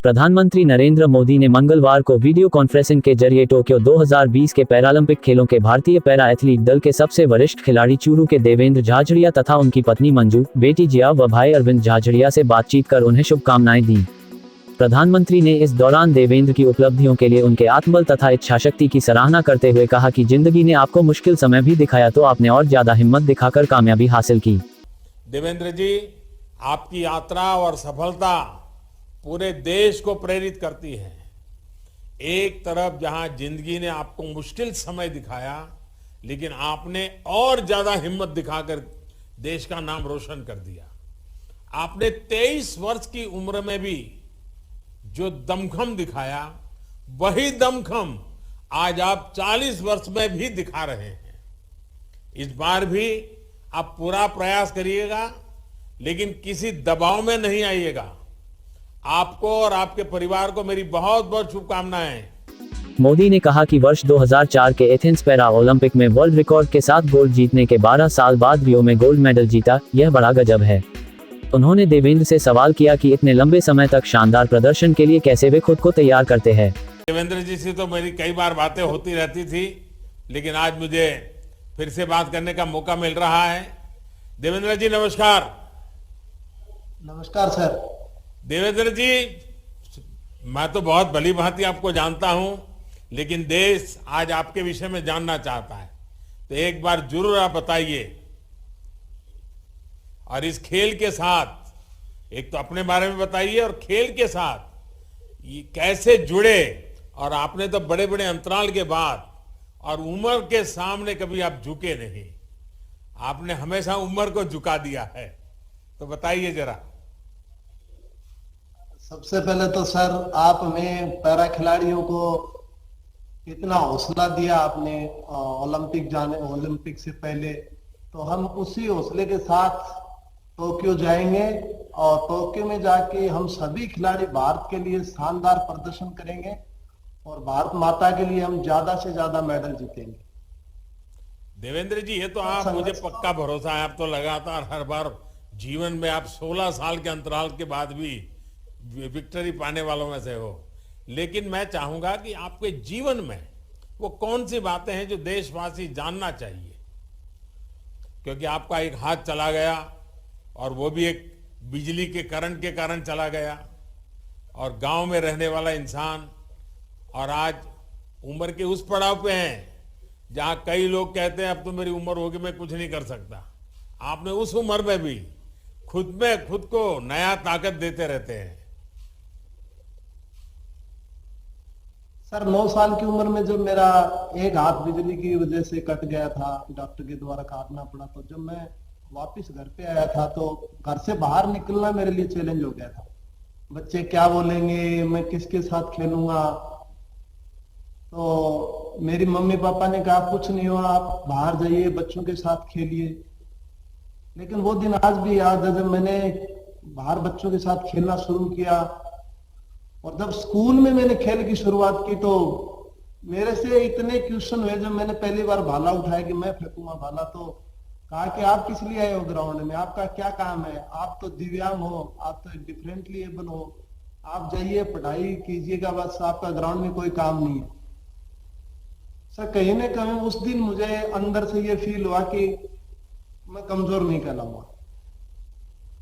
प्रधानमंत्री नरेंद्र मोदी ने मंगलवार को वीडियो कॉन्फ्रेंसिंग के जरिए टोक्यो 2020 के पैरालंपिक खेलों के भारतीय पैरा एथलीट दल के सबसे वरिष्ठ खिलाड़ी चूरू के देवेंद्र झाझड़िया तथा उनकी पत्नी मंजू, बेटी जिया व भाई अरविंद झाझड़िया से बातचीत कर उन्हें शुभकामनाएं दी। प्रधानमंत्री ने इस दौरान देवेंद्र की उपलब्धियों के लिए उनके आत्मबल तथा इच्छाशक्ति की सराहना करते हुए कहा कि जिंदगी ने आपको मुश्किल समय भी दिखाया तो आपने और ज्यादा हिम्मत दिखाकर कामयाबी हासिल की। देवेंद्र जी, आपकी यात्रा और सफलता पूरे देश को प्रेरित करती है। एक तरफ जहां जिंदगी ने आपको मुश्किल समय दिखाया, लेकिन आपने और ज्यादा हिम्मत दिखाकर देश का नाम रोशन कर दिया। आपने 23 वर्ष की उम्र में भी जो दमखम दिखाया, वही दमखम आज आप 40 वर्ष में भी दिखा रहे हैं। इस बार भी आप पूरा प्रयास करिएगा, लेकिन किसी दबाव में नहीं आइएगा। आपको और आपके परिवार को मेरी बहुत बहुत शुभकामनाएं। मोदी ने कहा कि वर्ष 2004 के एथेंस पैरा ओलंपिक में वर्ल्ड रिकॉर्ड के साथ गोल्ड जीतने के 12 साल बाद रियो में गोल्ड मेडल जीता, यह बड़ा गजब है। उन्होंने देवेंद्र से सवाल किया कि इतने लंबे समय तक शानदार प्रदर्शन के लिए कैसे वे खुद को तैयार करते हैं। देवेंद्र जी से तो मेरी कई बार बातें होती रहती थी, लेकिन आज मुझे फिर से बात करने का मौका मिल रहा है। देवेंद्र जी नमस्कार। नमस्कार सर। देवेंद्र जी, मैं तो बहुत भली भांति आपको जानता हूं, लेकिन देश आज आपके विषय में जानना चाहता है, तो एक बार जरूर आप बताइए। और इस खेल के साथ एक तो अपने बारे में बताइए, और खेल के साथ ये कैसे जुड़े। और आपने तो बड़े बड़े अंतराल के बाद और उम्र के सामने कभी आप झुके नहीं, आपने हमेशा उम्र को झुका दिया है, तो बताइए जरा। सबसे पहले तो सर, आप हमें पैरा खिलाड़ियों को इतना हौसला दिया आपने ओलंपिक से पहले, तो हम उसी हौसले के साथ टोक्यो जाएंगे और टोक्यो में जाके हम सभी खिलाड़ी भारत के लिए शानदार प्रदर्शन करेंगे और भारत माता के लिए हम ज्यादा से ज्यादा मेडल जीतेंगे। देवेंद्र जी, ये तो आप मुझे पक्का भरोसा है, आप तो लगातार हर बार जीवन में आप 16 साल के अंतराल के बाद भी विक्ट्री पाने वालों में से हो। लेकिन मैं चाहूंगा कि आपके जीवन में वो कौन सी बातें हैं जो देशवासी जानना चाहिए, क्योंकि आपका एक हाथ चला गया और वो भी एक बिजली के करंट के कारण चला गया, और गांव में रहने वाला इंसान, और आज उम्र के उस पड़ाव पे हैं जहां कई लोग कहते हैं अब तो मेरी उम्र होगी, मैं कुछ नहीं कर सकता। आपने उस उम्र में भी खुद को नया ताकत देते रहते हैं। सर, 9 साल की उम्र में जब मेरा एक हाथ बिजली की वजह से कट गया था, डॉक्टर के द्वारा काटना पड़ा, तो जब मैं वापस घर पे आया था तो घर से बाहर निकलना मेरे लिए चैलेंज हो गया था। बच्चे क्या बोलेंगे, मैं किसके साथ खेलूंगा। तो मेरी मम्मी पापा ने कहा कुछ नहीं हुआ, आप बाहर जाइए, बच्चों के साथ खेलिए। लेकिन वो दिन आज भी याद है जब मैंने बाहर बच्चों के साथ खेलना शुरू किया, और जब स्कूल में मैंने खेल की शुरुआत की तो मेरे से इतने क्वेश्चन हुए। जब मैंने पहली बार भाला उठाया कि मैं फेंकूंगा भाला, तो कहा कि आप किस लिए आए हो ग्राउंड में, आपका क्या काम है, आप तो दिव्यांग हो, आप तो डिफरेंटली एबल हो, आप जाइए पढ़ाई कीजिएगा, बस आपका ग्राउंड में कोई काम नहीं है। सर, कहीं ना कहीं उस दिन मुझे अंदर से ये फील हुआ कि मैं कमजोर नहीं कहलाऊंगा,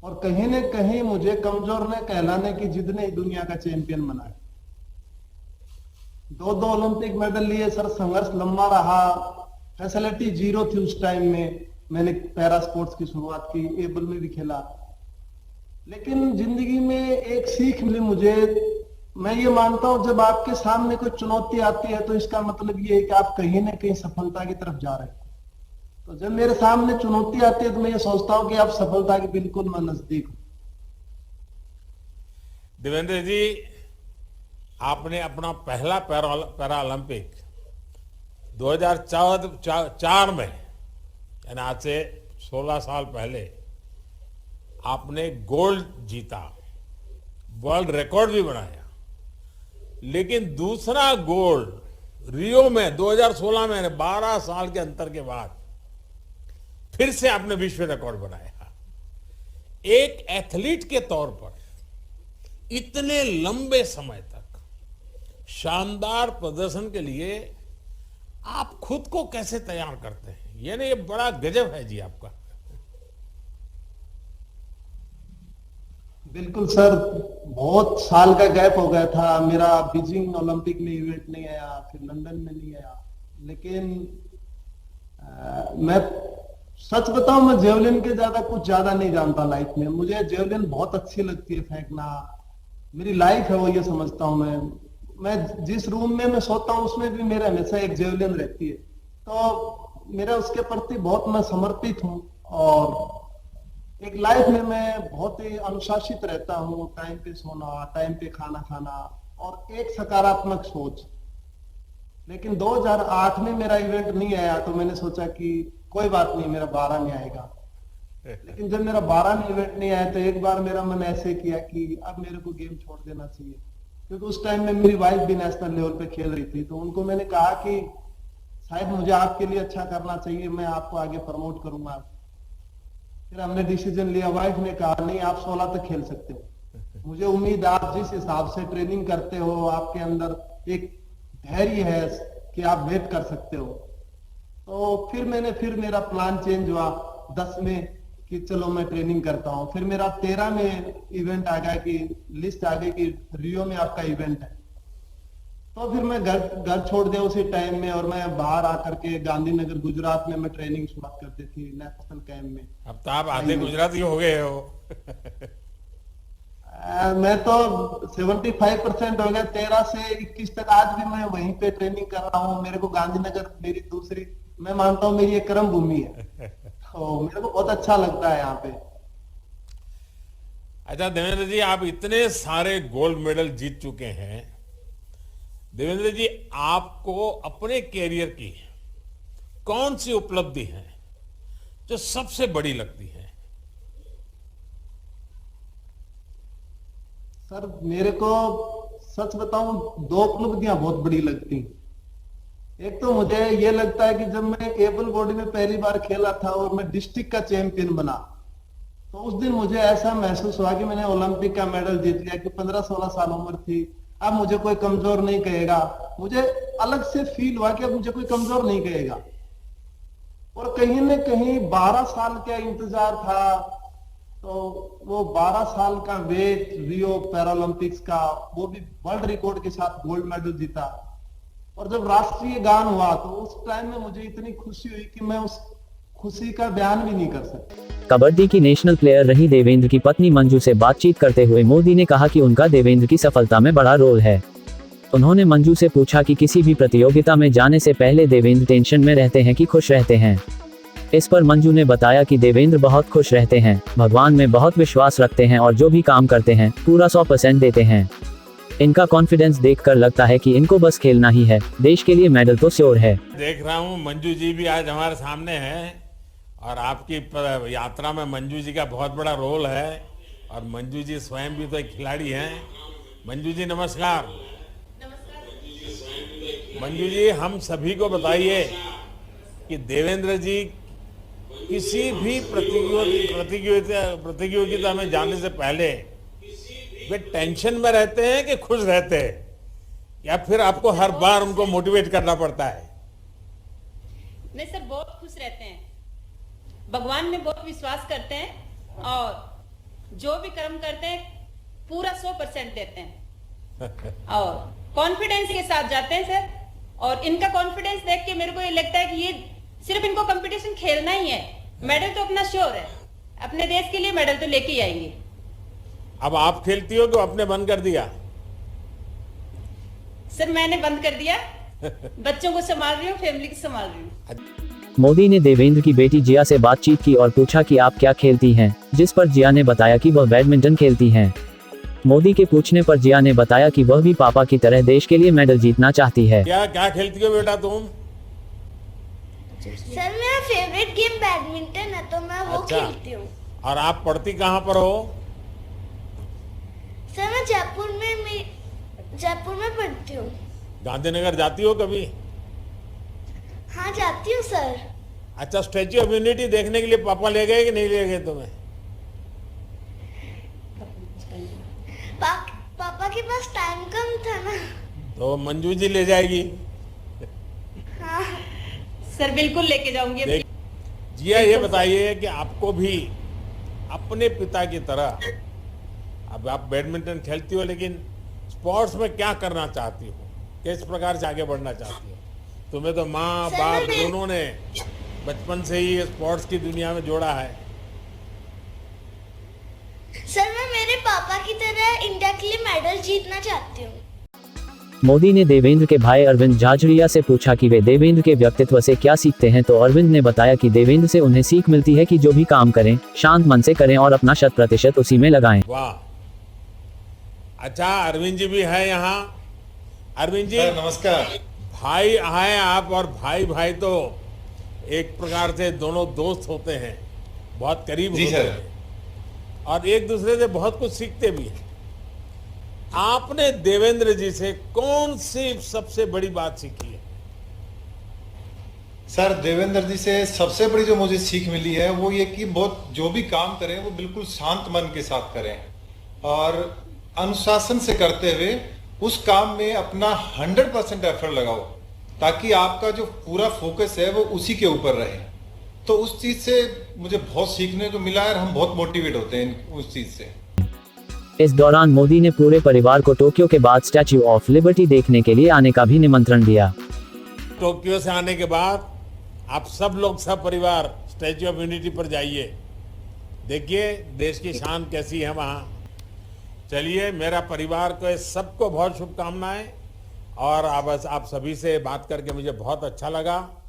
और कहीं न कहीं मुझे कमजोर न कहलाने की जिद ने दुनिया का चैंपियन बनाया। 2 ओलंपिक मेडल लिए सर, संघर्ष लंबा रहा, फैसिलिटी जीरो थी उस टाइम में। मैंने पैरा स्पोर्ट्स की शुरुआत की, एबल में भी खेला, लेकिन जिंदगी में एक सीख मिली मुझे। मैं ये मानता हूं जब आपके सामने कोई चुनौती आती है तो इसका मतलब ये है कि आप कहीं ना कहीं सफलता की तरफ जा रहे हैं। तो जब मेरे सामने चुनौती आती है तो मैं ये सोचता हूं कि आप सफलता के बिल्कुल मैं नजदीक हूं। देवेंद्र जी, आपने अपना पहला पैरा ओलंपिक 2004 में, यानी आज से 16 साल पहले आपने गोल्ड जीता, वर्ल्ड रिकॉर्ड भी बनाया। लेकिन दूसरा गोल्ड रियो में 2016 में, 12 साल के अंतर के बाद फिर से आपने विश्व रिकॉर्ड बनाया। एक एथलीट के तौर पर इतने लंबे समय तक शानदार प्रदर्शन के लिए आप खुद को कैसे तैयार करते हैं? यानी ये बड़ा गजब है जी आपका। बिल्कुल सर, बहुत साल का गैप हो गया था मेरा। बीजिंग ओलंपिक में इवेंट नहीं आया, फिर लंदन में नहीं आया। लेकिन मैं सच बताऊं, मैं जेवलिन के कुछ ज्यादा नहीं जानता लाइफ में। मुझे जेवलिन बहुत अच्छी लगती है फेंकना, मेरी लाइफ है वो, ये समझता हूं मैं जिस रूम में मैं सोता हूं उसमें भी मेरे हमेशा एक जेवलिन रहती है। तो मेरा उसके प्रति बहुत मैं समर्पित हूं। और एक लाइफ में मैं बहुत ही अनुशासित रहता हूँ। टाइम पे सोना, टाइम पे खाना खाना और एक सकारात्मक सोच। लेकिन 2008 में मेरा इवेंट नहीं आया तो मैंने सोचा कि कोई बात नहीं, मेरा 12 में आएगा। लेकिन जब मेरा 12 में इवेंट नहीं आया तो एक बार मेरा मन ऐसे किया कि अब मेरे को गेम छोड़ देना चाहिए, क्योंकि उस टाइम में मेरी वाइफ भी नेशनल लेवल पे खेल रही थी। तो उनको मैंने कहा कि शायद मुझे आपके लिए अच्छा करना चाहिए, मैं आपको आगे प्रमोट करूंगा। फिर हमने डिसीजन लिया। वाइफ ने कहा नहीं, आप 16 तक खेल सकते हो। मुझे उम्मीद, आप जिस हिसाब से ट्रेनिंग करते हो, आपके अंदर एक धैर्य है कि आप वेट कर सकते हो। तो फिर मेरा प्लान चेंज हुआ 10 में कि चलो मैं ट्रेनिंग करता हूँ। फिर मेरा 13 में इवेंट आ गया कि लिस्ट आ गई कि रियो में आपका इवेंट है। तो फिर मैं घर छोड़ दिया उसी टाइम में, और मैं बाहर आकर के गांधीनगर गुजरात में मैं ट्रेनिंग शुरुआत करती थी नेशनल कैंप में। अब तो आप आधे गुजराती हो गए हो। मैं तो 75% हो गया। 13 से 21 तक आज भी मैं वहीं पे ट्रेनिंग कर रहा हूँ। मेरे को गांधीनगर मेरी दूसरी, मैं मानता हूँ मेरी एक कर्म भूमि है। तो मेरे को बहुत अच्छा लगता है यहाँ पे। अच्छा देवेंद्र जी, आप इतने सारे गोल्ड मेडल जीत चुके हैं। देवेंद्र जी, आपको अपने कैरियर की कौन सी उपलब्धि है जो सबसे बड़ी लगती है? सर मेरे को सच बताऊं, 2 उपलब्धियां बहुत बड़ी लगती। एक तो मुझे ये लगता है कि जब मैं एबल बॉडी में पहली बार खेला था और मैं डिस्ट्रिक्ट का चैंपियन बना, तो उस दिन मुझे ऐसा महसूस हुआ कि मैंने ओलंपिक का मेडल जीत लिया। कि 15-16 साल उम्र थी, अब मुझे कोई कमजोर नहीं कहेगा। मुझे अलग से फील हुआ कि अब मुझे कोई कमजोर नहीं कहेगा। और कहीं न कहीं 12 साल का इंतजार था। तो वो 12 साल का वेट, रियो पैरालंपिक्स का, वो भी वर्ल्ड रिकॉर्ड के साथ गोल्ड मेडल जीता। और जब राष्ट्रीय गान हुआ तो उस टाइम में मुझे इतनी खुशी हुई कि मैं उस खुशी का बयान भी नहीं कर सकता। कबड्डी की नेशनल प्लेयर रही देवेंद्र की पत्नी मंजू से बातचीत करते हुए मोदी ने कहा कि उनका देवेंद्र की सफलता में बड़ा रोल है। उन्होंने मंजू से पूछा कि किसी भी प्रतियोगिता में जाने से पहले देवेंद्र टेंशन में रहते हैं कि खुश रहते हैं। इस पर मंजू ने बताया कि देवेंद्र बहुत खुश रहते हैं, भगवान में बहुत विश्वास रखते हैं और जो भी काम करते हैं पूरा 100% देते हैं। इनका कॉन्फिडेंस देखकर लगता है कि इनको बस खेलना ही है, देश के लिए मेडल तो श्योर है। देख रहा हूं मंजू जी भी आज हमारे सामने हैं और आपकी यात्रा में मंजू जी का बहुत बड़ा रोल है। और मंजू जी स्वयं भी तो एक खिलाड़ी हैं। मंजू जी नमस्कार। मंजू जी, हम सभी को बताइए कि देवेंद्र जी किसी भी प्रतियोगिता में जाने से पहले वे टेंशन में रहते हैं कि खुश रहते हैं, या फिर आपको हर बार उनको मोटिवेट करना पड़ता है? नहीं सर, बहुत खुश रहते हैं, भगवान में बहुत विश्वास करते हैं और जो भी कर्म करते हैं पूरा 100% देते हैं और कॉन्फिडेंस के साथ जाते हैं सर। और इनका कॉन्फिडेंस देख के मेरे को ये लगता है कि ये सिर्फ इनको कंपटीशन खेलना ही है, मेडल तो अपना श्योर है, अपने देश के लिए मेडल तो लेके ही आएंगे। अब आप खेलती हो कि आपने बंद कर दिया? सर मैंने बंद कर दिया, बच्चों को संभाल रही हूँ, फैमिली को संभाल रही हूँ। मोदी ने देवेंद्र की बेटी जिया से बातचीत की और पूछा कि आप क्या खेलती हैं, जिस पर जिया ने बताया कि वह बैडमिंटन खेलती हैं। मोदी के पूछने पर जिया ने बताया कि वह भी पापा की तरह देश के लिए मेडल जीतना चाहती है। क्या क्या खेलती हो बेटा तुम? सर मेरा फेवरेट गेम बैडमिंटन है तो मैं वो खेलती हूँ। और आप पढ़ती कहाँ पर हो? सर मैं जयपुर में पढ़ती हूँ। गांधीनगर जाती हो कभी? हाँ जाती हूँ सर। अच्छा, स्टैच्यू ऑफ यूनिटी देखने के लिए पापा ले गए कि नहीं ले गए तुम्हें? के पास टाइम कम था ना। तो मंजू जी ले जाएगी। हाँ सर बिल्कुल लेके जाऊंगी। देख, जिया ये बताइए कि आपको भी अपने पिता की तरह, अब आप बैडमिंटन खेलती हो लेकिन स्पोर्ट्स में क्या करना चाहती हो, किस प्रकार से आगे बढ़ना चाहती हो? तुम्हें तो माँ सर, बाप मैं- दोनों ने बचपन से ही स्पोर्ट्स की दुनिया में जोड़ा है। सर मैं मेरे पापा की तरह इंडिया के लिए मेडल जीतना चाहती हूँ। मोदी ने देवेंद्र के भाई अरविंद झाझड़िया से पूछा कि वे देवेंद्र के व्यक्तित्व से क्या सीखते हैं, तो अरविंद ने बताया कि देवेंद्र से उन्हें सीख मिलती है कि जो भी काम करें शांत मन से करें और अपना 100% उसी में लगाएं। वाह, अच्छा अरविंद जी भी है यहाँ। अरविंद जी नमस्कार। भाई हैं आप, और भाई भाई तो एक प्रकार से दोनों दोस्त होते हैं, बहुत करीब जी होते सर। हैं और एक दूसरे से बहुत कुछ सीखते भी हैं। आपने देवेंद्र जी से कौन सी सबसे बड़ी बात सीखी है? सर देवेंद्र जी से सबसे बड़ी जो मुझे सीख मिली है वो ये कि बहुत जो भी काम करें वो बिल्कुल शांत मन के साथ करें और अनुशासन से करते हुए उस काम में अपना 100% एफर्ट लगाओ, ताकि आपका जो पूरा फोकस है वो उसी के ऊपर रहे। तो उस चीज से मुझे बहुत सीखने को मिला है और हम बहुत मोटिवेट होते हैं उस चीज से। इस दौरान मोदी ने पूरे परिवार को टोक्यो के बाद स्टैच्यू ऑफ लिबर्टी देखने के लिए आने का भी निमंत्रण दिया। टोक्यो से आने के बाद आप सब लोग सब परिवार स्टैच्यू ऑफ यूनिटी पर जाइए, देखिए देश की शान कैसी है वहाँ। चलिए, मेरा परिवार को सबको बहुत शुभकामनाएं और आप सभी से बात करके मुझे बहुत अच्छा लगा।